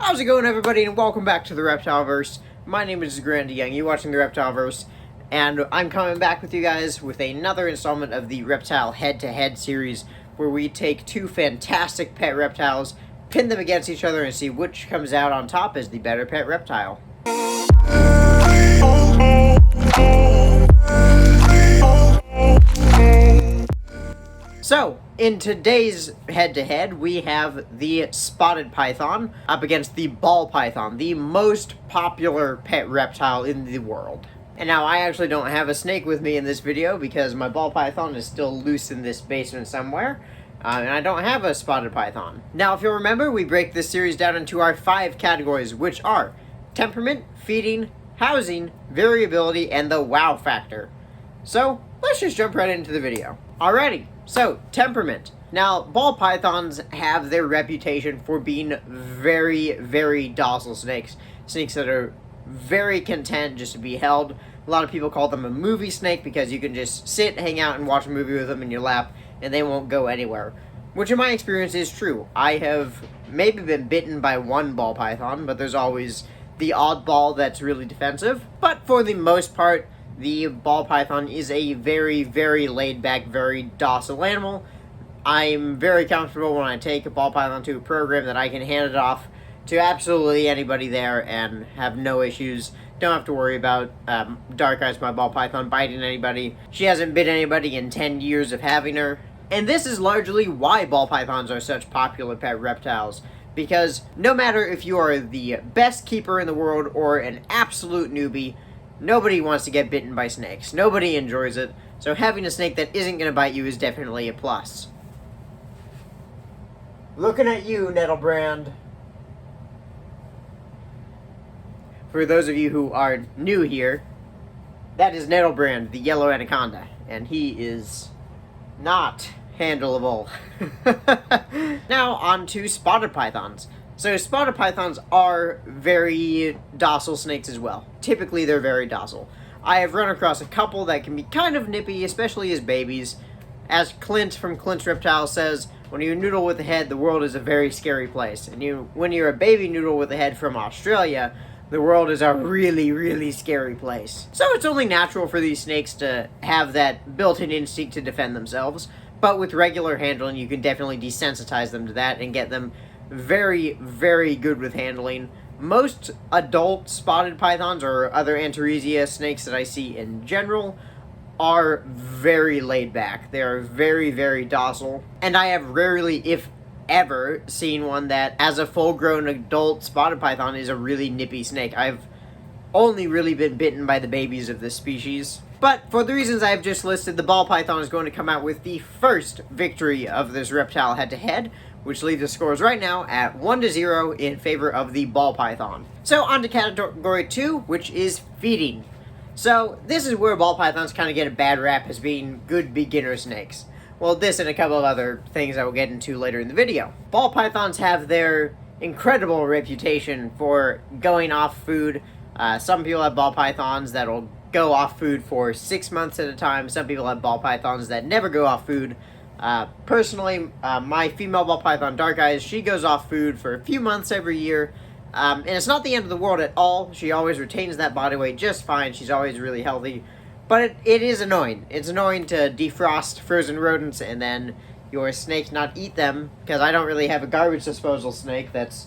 How's it going, everybody, and welcome back to the Reptile-verse. My name is Grant Young, you're watching the Reptile-verse, and I'm coming back with you guys with another installment of the Reptile head-to-head series, where we take two fantastic pet reptiles, pin them against each other, and see which comes out on top as the better pet reptile. So, in today's head-to-head, we have the spotted python up against the ball python, the most popular pet reptile in the world. And now, I actually don't have a snake with me in this video because my ball python is still loose in this basement somewhere, and I don't have a spotted python. Now, if you'll remember, we break this series down into our 5 categories, which are temperament, feeding, housing, variability, and the wow factor. So, let's just jump right into the video. Alrighty. So, temperament. Now, ball pythons have their reputation for being very, very docile snakes. Snakes that are very content just to be held. A lot of people call them a movie snake because you can just sit, hang out, and watch a movie with them in your lap, and they won't go anywhere. Which, in my experience, is true. I have maybe been bitten by one ball python, but there's always the oddball that's really defensive. But for the most part, the ball python is a very, very laid-back, very docile animal. I'm very comfortable when I take a ball python to a program that I can hand it off to absolutely anybody there and have no issues. Don't have to worry about Dark Eyes, my ball python, biting anybody. She hasn't bit anybody in 10 years of having her. And this is largely why ball pythons are such popular pet reptiles. Because no matter if you are the best keeper in the world or an absolute newbie, nobody wants to get bitten by snakes. Nobody enjoys it. So having a snake that isn't going to bite you is definitely a plus. Looking at you, Nettlebrand. For those of you who are new here, that is Nettlebrand, the yellow anaconda. And he is not handleable. Now, on to spotted pythons. So, spotted pythons are very docile snakes as well. Typically, they're very docile. I have run across a couple that can be kind of nippy, especially as babies. As Clint from Clint's Reptile says, when you noodle with the head, the world is a very scary place. And when you're a baby noodle with the head from Australia, the world is a really, really scary place. So, it's only natural for these snakes to have that built-in instinct to defend themselves. But with regular handling, you can definitely desensitize them to that and get them very, very good with handling. Most adult spotted pythons or other Antaresia snakes that I see in general are very laid back. They are very, very docile. And I have rarely, if ever, seen one that, as a full-grown adult spotted python, is a really nippy snake. I've only really been bitten by the babies of this species. But for the reasons I've just listed, the ball python is going to come out with the first victory of this reptile head-to-head, which leaves the scores right now at 1-0 in favor of the ball python. So on to category 2, which is feeding. So this is where ball pythons kind of get a bad rap as being good beginner snakes. Well, this and a couple of other things I will get into later in the video. Ball pythons have their incredible reputation for going off food. Some people have ball pythons that'll go off food for 6 months at a time. Some people have ball pythons that never go off food. Personally, my female ball python, Dark Eyes, she goes off food for a few months every year. And it's not the end of the world at all. She always retains that body weight just fine. She's always really healthy. But it is annoying. It's annoying to defrost frozen rodents and then your snake not eat them. Because I don't really have a garbage disposal snake that's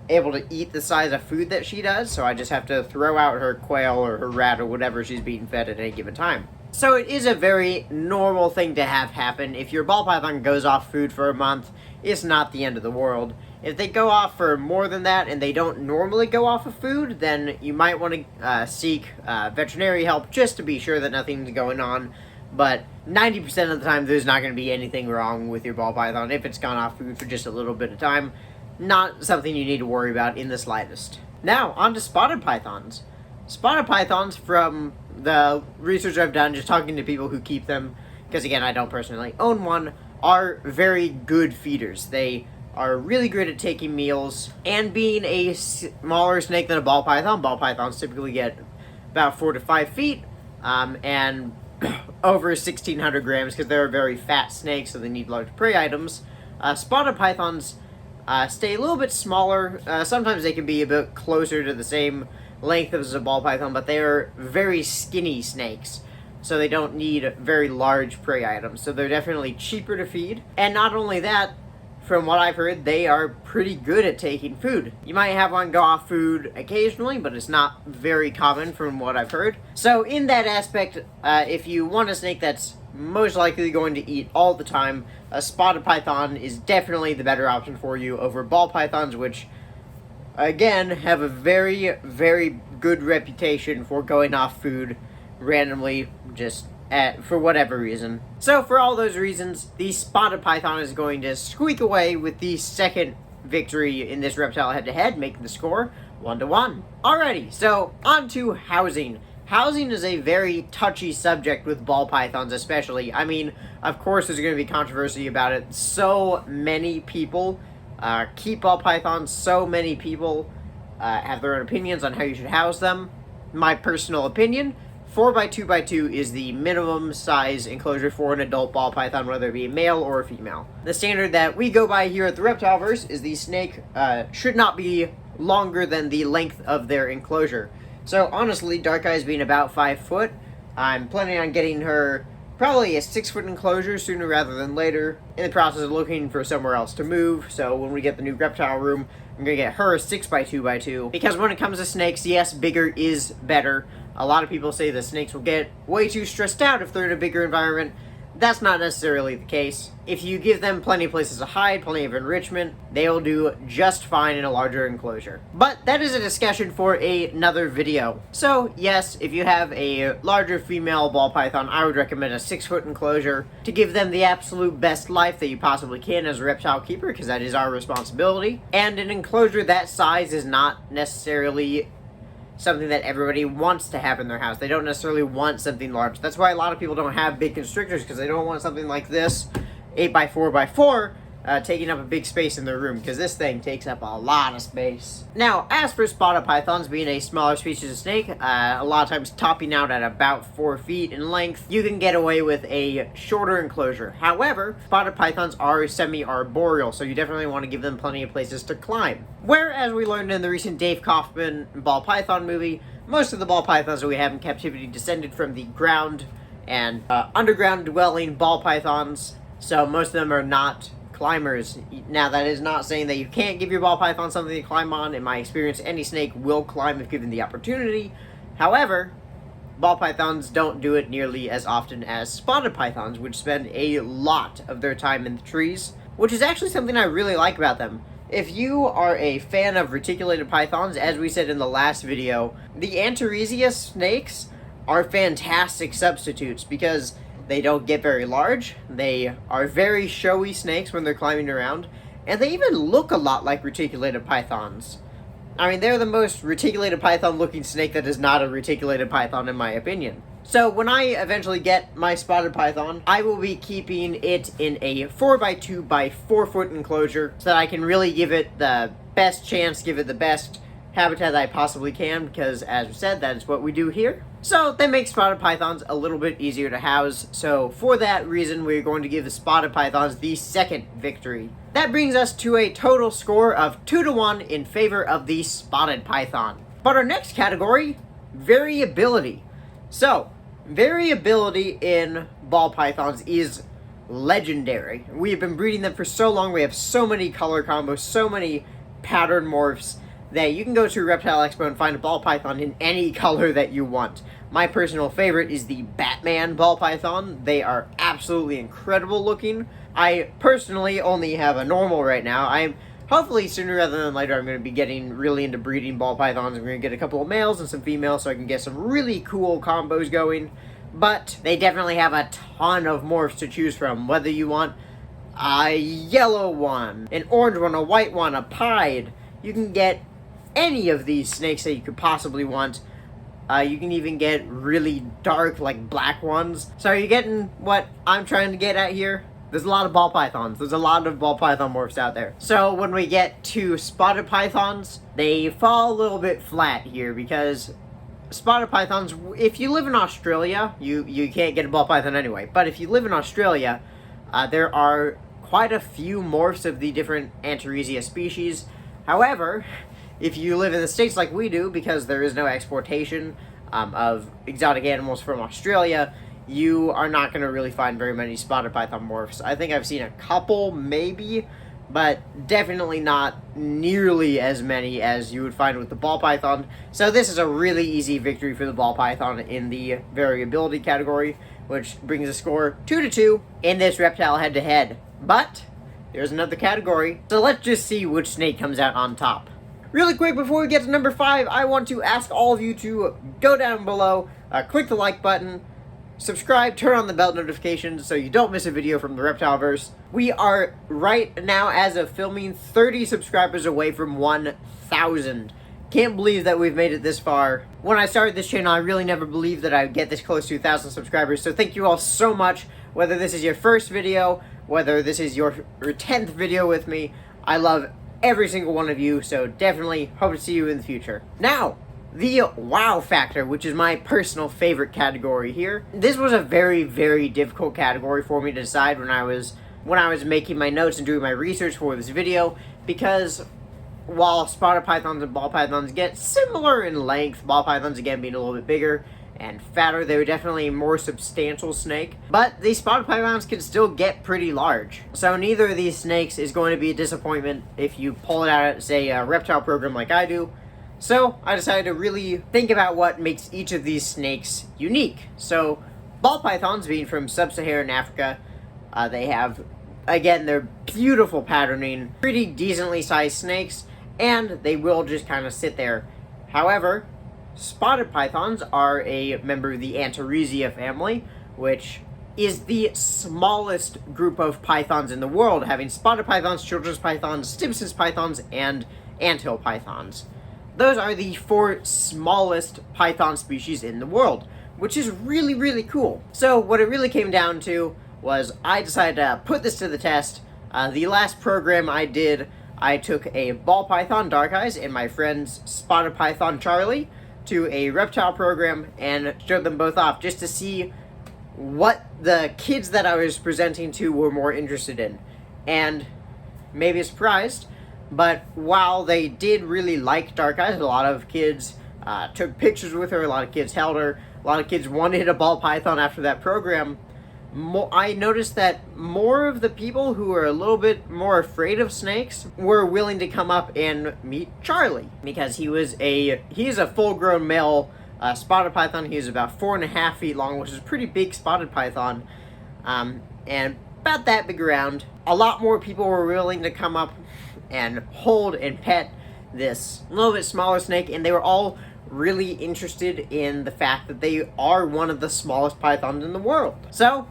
able to eat the size of food that she does. So I just have to throw out her quail or her rat or whatever she's being fed at any given time. So it is a very normal thing to have happen. If your ball python goes off food for a month, it's not the end of the world. If they go off for more than that and they don't normally go off of food, then you might want to seek veterinary help just to be sure that nothing's going on. But 90% of the time, there's not going to be anything wrong with your ball python if it's gone off food for just a little bit of time. Not something you need to worry about in the slightest. Now, on to spotted pythons. Spotted pythons, from the research I've done, just talking to people who keep them, because again, I don't personally own one, are very good feeders. They are really good at taking meals, and being a smaller snake than a ball pythons typically get about 4 to 5 feet, and over 1,600 grams, because they're very fat snakes, so they need large prey items. Spotted pythons stay a little bit smaller. Sometimes they can be a bit closer to the same length as a ball python, but they are very skinny snakes, so they don't need very large prey items. So they're definitely cheaper to feed. And not only that, from what I've heard, they are pretty good at taking food. You might have one go off food occasionally, but it's not very common from what I've heard. So in that aspect, if you want a snake that's most likely going to eat all the time, a spotted python is definitely the better option for you over ball pythons, which, again, have a very, very good reputation for going off food randomly, just for whatever reason. So for all those reasons, the spotted python is going to squeak away with the second victory in this reptile head-to-head, making the score 1-1. Alrighty, so on to housing. Housing is a very touchy subject with ball pythons especially. I mean, of course there's going to be controversy about it. So many people keep ball pythons, so many people have their own opinions on how you should house them. My personal opinion, 4x2x2 is the minimum size enclosure for an adult ball python, whether it be a male or a female. The standard that we go by here at the Reptile-verse is the snake should not be longer than the length of their enclosure. So honestly, Dark Eyes being about 5 foot, I'm planning on getting her probably a 6-foot enclosure sooner rather than later, in the process of looking for somewhere else to move. So when we get the new reptile room, I'm going to get her a 6x2x2, because when it comes to snakes, yes, bigger is better. A lot of people say the snakes will get way too stressed out if they're in a bigger environment. That's not necessarily the case. If you give them plenty of places to hide, plenty of enrichment, they will do just fine in a larger enclosure. But that is a discussion for another video. So yes, if you have a larger female ball python, I would recommend a 6-foot enclosure to give them the absolute best life that you possibly can as a reptile keeper, because that is our responsibility. And an enclosure that size is not necessarily something that everybody wants to have in their house. They don't necessarily want something large. That's why a lot of people don't have big constrictors, because they don't want something like this, 8x4x4, taking up a big space in their room, because this thing takes up a lot of space. Now, as for spotted pythons, being a smaller species of snake, a lot of times topping out at about 4 feet in length, you can get away with a shorter enclosure. However, spotted pythons are semi-arboreal, so you definitely want to give them plenty of places to climb. Whereas we learned in the recent Dave Kaufman ball python movie, most of the ball pythons that we have in captivity descended from the ground and underground dwelling ball pythons, so most of them are not climbers. Now, that is not saying that you can't give your ball python something to climb on. In my experience, any snake will climb if given the opportunity. However, ball pythons don't do it nearly as often as spotted pythons, which spend a lot of their time in the trees, which is actually something I really like about them. If you are a fan of reticulated pythons, as we said in the last video, the Antaresia snakes are fantastic substitutes because they don't get very large, they are very showy snakes when they're climbing around, and they even look a lot like reticulated pythons. I mean, they're the most reticulated python looking snake that is not a reticulated python in my opinion. So when I eventually get my spotted python, I will be keeping it in a 4x2x4 foot enclosure so that I can really give it the best chance, give it the best habitat that I possibly can, because as we said, that is what we do here. So that makes spotted pythons a little bit easier to house. So for that reason, we're going to give the spotted pythons the second victory. That brings us to a total score of 2-1 in favor of the spotted python. But our next category, variability. So variability in ball pythons is legendary. We have been breeding them for so long. We have so many color combos, so many pattern morphs, that you can go to Reptile Expo and find a ball python in any color that you want. My personal favorite is the Batman ball python. They are absolutely incredible looking. I personally only have a normal right now. Hopefully sooner rather than later I'm going to be getting really into breeding ball pythons. I'm going to get a couple of males and some females so I can get some really cool combos going. But they definitely have a ton of morphs to choose from, whether you want a yellow one, an orange one, a white one, a pied. You can get any of these snakes that you could possibly want. You can even get really dark, like black ones. So are you getting what I'm trying to get at here? There's a lot of ball pythons. There's a lot of ball python morphs out there. So when we get to spotted pythons, they fall a little bit flat here, because spotted pythons, if you live in Australia, you can't get a ball python anyway. But if you live in Australia, there are quite a few morphs of the different Antaresia species. However, if you live in the States like we do, because there is no exportation of exotic animals from Australia, you are not going to really find very many spotted python morphs. I think I've seen a couple, maybe, but definitely not nearly as many as you would find with the ball python. So this is a really easy victory for the ball python in the variability category, which brings the score 2-2 in this reptile head-to-head. But there's another category, so let's just see which snake comes out on top. Really quick, before we get to number 5, I want to ask all of you to go down below, click the like button, subscribe, turn on the bell notifications so you don't miss a video from the Reptile-verse. We are right now, as of filming, 30 subscribers away from 1,000. Can't believe that we've made it this far. When I started this channel, I really never believed that I would get this close to 1,000 subscribers, so thank you all so much. Whether this is your first video, whether this is your 10th video with me, I love every single one of you, so definitely hope to see you in the future. Now, the wow factor, which is my personal favorite category here. This was a very, very difficult category for me to decide when I was making my notes and doing my research for this video, because while spotted pythons and ball pythons get similar in length, ball pythons again being a little bit bigger and fatter, they were definitely a more substantial snake, but these spotted pythons can still get pretty large. So neither of these snakes is going to be a disappointment if you pull it out at, say, a reptile program like I do. So I decided to really think about what makes each of these snakes unique. So ball pythons, being from sub-Saharan Africa, they have, again, they're beautiful patterning, pretty decently sized snakes, and they will just kind of sit there. However, spotted pythons are a member of the Antaresia family, which is the smallest group of pythons in the world, having spotted pythons, children's pythons, Stimson's pythons, and anthill pythons. Those are the 4 smallest python species in the world, which is really, really cool. So what it really came down to was I decided to put this to the test. The last program I did, I took a ball python, Dark Eyes, and my friend's spotted python, Charlie, to a reptile program and showed them both off just to see what the kids that I was presenting to were more interested in. And maybe surprised, but while they did really like Dark Eyes, a lot of kids took pictures with her, a lot of kids held her, a lot of kids wanted a ball python after that program. I noticed that more of the people who were a little bit more afraid of snakes were willing to come up and meet Charlie, because he is a full-grown male spotted python. He is about 4.5 feet long, which is a pretty big spotted python, and about that big around. A lot more people were willing to come up and hold and pet this little bit smaller snake, and they were all really interested in the fact that they are one of the smallest pythons in the world. So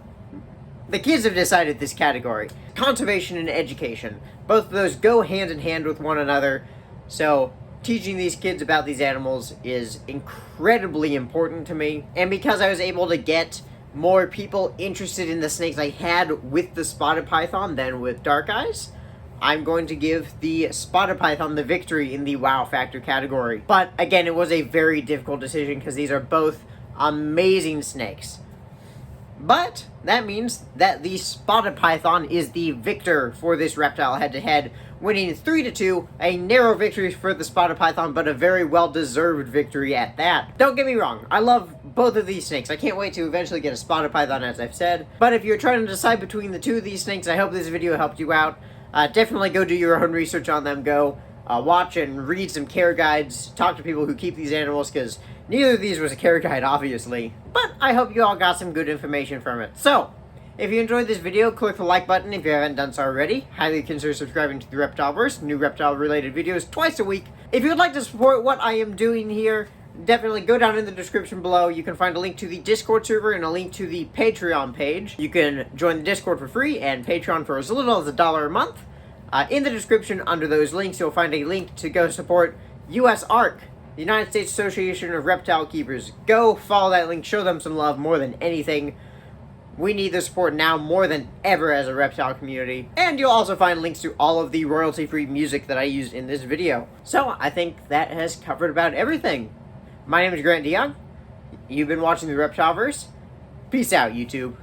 the kids have decided this category. Conservation and education, both of those go hand in hand with one another, so teaching these kids about these animals is incredibly important to me. And because I was able to get more people interested in the snakes I had with the spotted python than with Dark Eyes, I'm going to give the spotted python the victory in the wow factor category. But again, it was a very difficult decision because these are both amazing snakes. But that means that the spotted python is the victor for this reptile head-to-head, winning 3-2, a narrow victory for the spotted python, but a very well-deserved victory at that. Don't get me wrong, I love both of these snakes. I can't wait to eventually get a spotted python, as I've said. But if you're trying to decide between the two of these snakes, I hope this video helped you out. Definitely go do your own research on them. Go watch and read some care guides. Talk to people who keep these animals, because neither of these was a care guide, obviously. But I hope you all got some good information from it. So, if you enjoyed this video, click the like button if you haven't done so already. Highly consider subscribing to the Reptile-verse. New reptile-related videos twice a week. If you would like to support what I am doing here, definitely go down in the description below. You can find a link to the Discord server and a link to the Patreon page. You can join the Discord for free and Patreon for as little as $1 a month. In the description under those links, you'll find a link to go support USARK, the United States Association of Reptile Keepers. Go follow that link, show them some love more than anything. We need the support now more than ever as a reptile community. And you'll also find links to all of the royalty-free music that I used in this video. So I think that has covered about everything. My name is Grant DeYoung. You've been watching the Reptile-verse. Peace out, YouTube.